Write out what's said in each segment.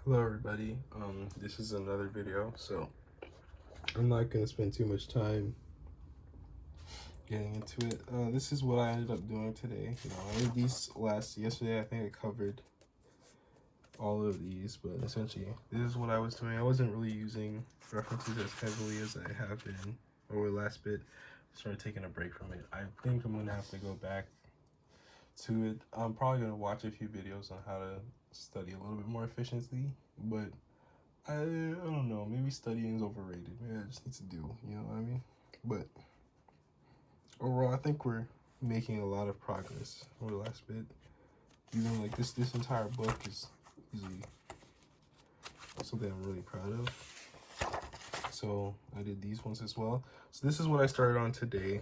Hello everybody, this is another video, so I'm not going to spend too much time getting into it. This is what I ended up doing today. I did these yesterday. I think I covered all of these, but essentially this is what I was doing. I wasn't really using references as heavily as I have been over the last bit. Started taking a break from it. I think I'm going to have to go back to it. I'm probably going to watch a few videos on how to study a little bit more efficiently, but I don't know, maybe studying is overrated. Maybe I just need to do, you know what I mean? But overall, I think we're making a lot of progress over the last bit. Even like this entire book is easily something I'm really proud of. So I did these ones as well. So this is what I started on today.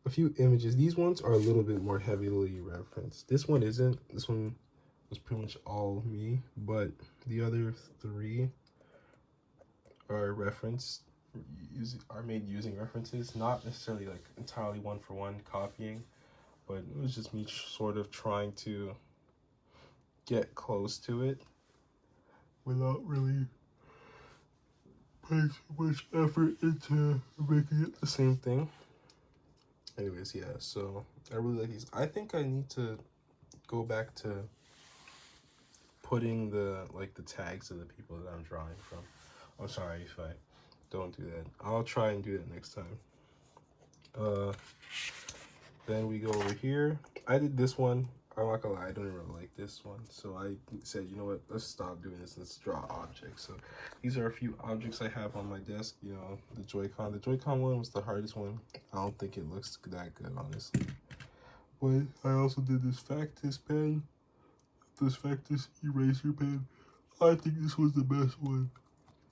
A few images. These ones are a little bit more heavily referenced. This one isn't. This one was pretty much all me, but the other three are made using references, not necessarily like entirely one for one copying, but it was just me sort of trying to get close to it without really putting too much effort into making it the same thing. Anyways, yeah, so I really like these. I think I need to go back to putting the tags of the people that I'm drawing from. I'm sorry if I don't do that. I'll try and do that next time. Then we go over here. I did this one. I'm not gonna lie, I don't really like this one. So I said, you know what, let's stop doing this. Let's draw objects. So these are a few objects I have on my desk. You know, the Joy-Con. The Joy-Con one was the hardest one. I don't think it looks that good, honestly. But I also did this Factus pen. This Factus eraser pen. I think this was the best one.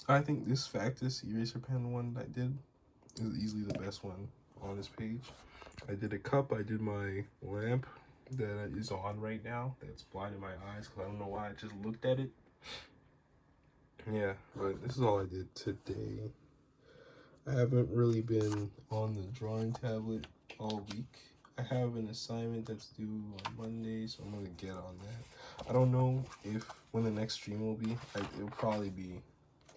I think this Factus eraser pen one I did is easily the best one on this page. I did a cup. I did my lamp that is on right now. That's blinding my eyes because I don't know why I just looked at it. Yeah, but this is all I did today. I haven't really been on the drawing tablet all week. I have an assignment that's due on Monday, so I'm gonna get on that. I don't know if when the next stream will be. It'll probably be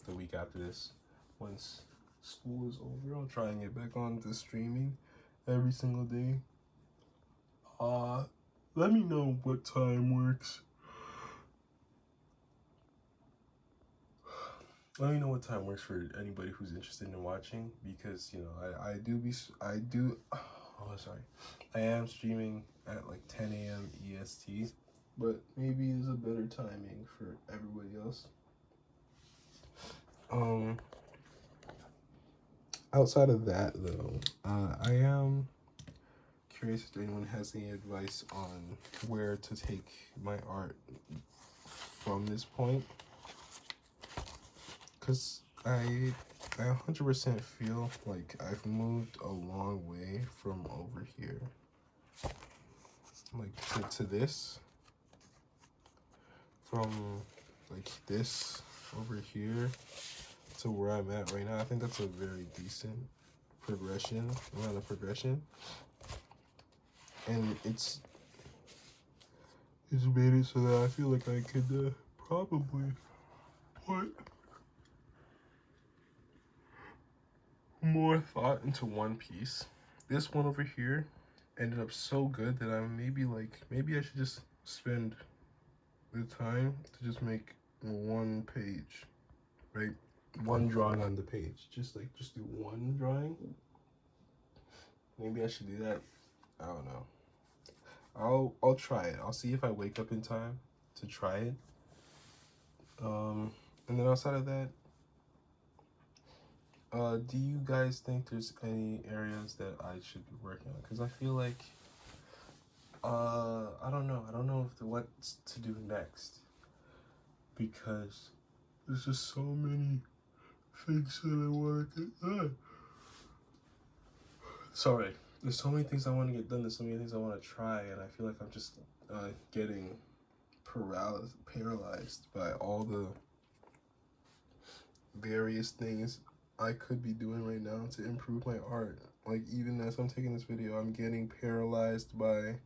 the week after this. Once school is over, I'll try and get back on to streaming every single day. Let me know what time works. Let me know what time works for anybody who's interested in watching, because you know I am streaming at like 10 a.m. EST, but maybe there's a better timing for everybody else. Outside of that though, I am curious if anyone has any advice on where to take my art from this point, because I 100% feel like I've moved a long way from over here, like to this, from like this over here to where I'm at right now. I think that's a very decent amount of progression, and it's made it so that I feel like I could probably put more thought into one piece. This one over here ended up so good that maybe I should just spend the time to just make one page, right? One drawing on the page. Just do one drawing. Maybe I should do that. I don't know. I'll try it. I'll see if I wake up in time to try it. And then outside of that, do you guys think there's any areas that I should be working on? Because I feel like, I don't know. I don't know what to do next, because there's just so many things that I want to get done. Sorry. There's so many things I want to get done. There's so many things I want to try, and I feel like I'm just getting paralyzed by all the various things I could be doing right now to improve my art. Like, even as I'm taking this video, I'm getting paralyzed by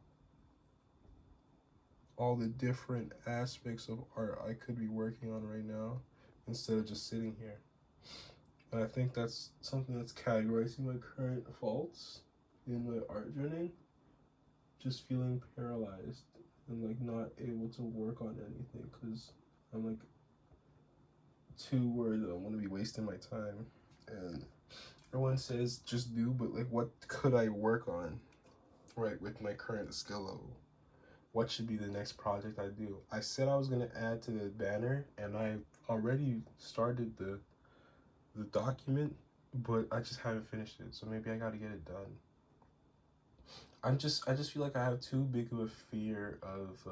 all the different aspects of art I could be working on right now instead of just sitting here. And I think that's something that's categorizing my current faults in my art journey. Just feeling paralyzed and like not able to work on anything because I'm like too worried that I'm gonna be wasting my time. And everyone says just do, but like what could I work on, right, with my current skill level? What should be the next project I do? I said I was gonna add to the banner, and I already started the document, but I just haven't finished it. So maybe I gotta get it done. I just feel like I have too big of a fear of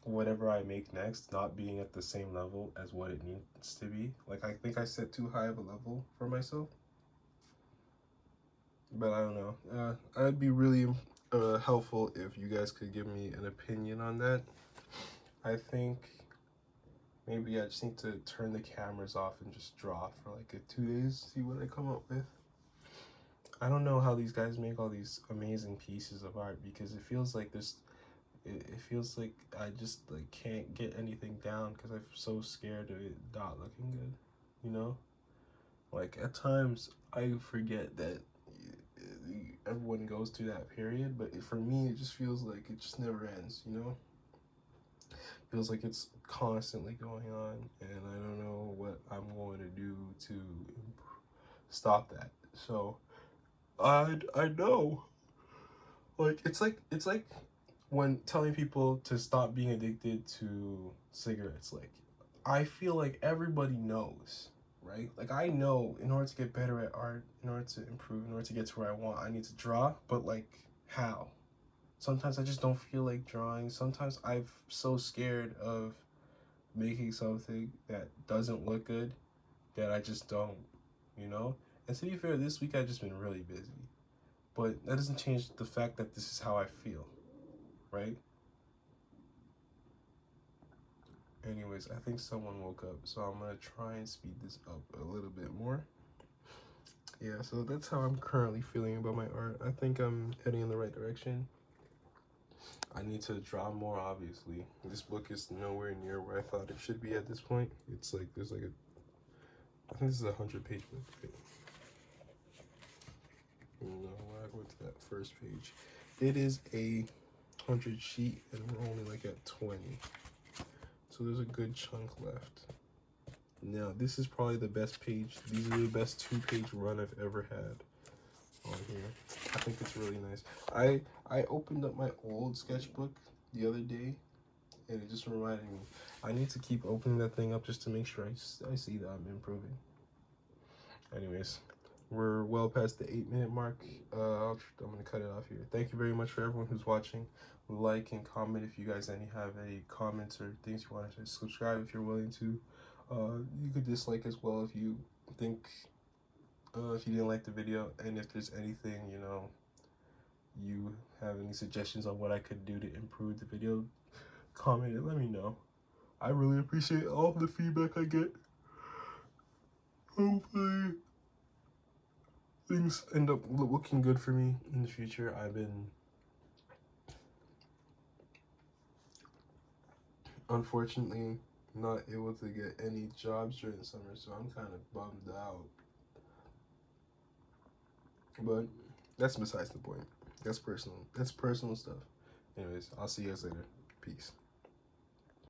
whatever I make next not being at the same level as what it needs to be. Like I think I set too high of a level for myself. But I don't know. I'd be really helpful if you guys could give me an opinion on that. I think maybe I just need to turn the cameras off and just draw for like 2 days, see what I come up with. I don't know how these guys make all these amazing pieces of art because it feels like it feels like I just like can't get anything down because I'm so scared of it not looking good, you know? Like at times I forget that everyone goes through that period, but for me it just feels like it just never ends, you know? Feels like it's constantly going on, and I don't know what I'm going to do to stop that. So I know, like it's like when telling people to stop being addicted to cigarettes. Like I feel like everybody knows, right? Like I know in order to get better at art, in order to improve, in order to get to where I want, I need to draw, but like how? Sometimes I just don't feel like drawing. Sometimes I'm so scared of making something that doesn't look good that I just don't, you know? And to be fair, this week I've just been really busy. But that doesn't change the fact that this is how I feel, right? Anyways, I think someone woke up, so I'm gonna try and speed this up a little bit more. Yeah, so that's how I'm currently feeling about my art. I think I'm heading in the right direction. I need to draw more, obviously. This book is nowhere near where I thought it should be at this point. It's like, there's like I think this is a 100-page book, right? No, I go to that first page. It is a 100-sheet, and we're only like at 20. So there's a good chunk left. Now, this is probably the best page. These are the best 2-page run I've ever had on here. I think it's really nice. I opened up my old sketchbook the other day, and it just reminded me. I need to keep opening that thing up just to make sure I see that I'm improving. Anyways, we're well past the 8-minute mark. I'm gonna cut it off here. Thank you very much for everyone who's watching. Like and comment if you guys have any comments or things you want to subscribe if you're willing to. You could dislike as well if you think if you didn't like the video, and if there's anything you have any suggestions on what I could do to improve the video, comment it, let me know. I really appreciate all the feedback I get. Hopefully things end up looking good for me in the future. I've been unfortunately not able to get any jobs during the summer, so I'm kind of bummed out. But that's besides the point. That's personal stuff. Anyways, I'll see you guys later. Peace.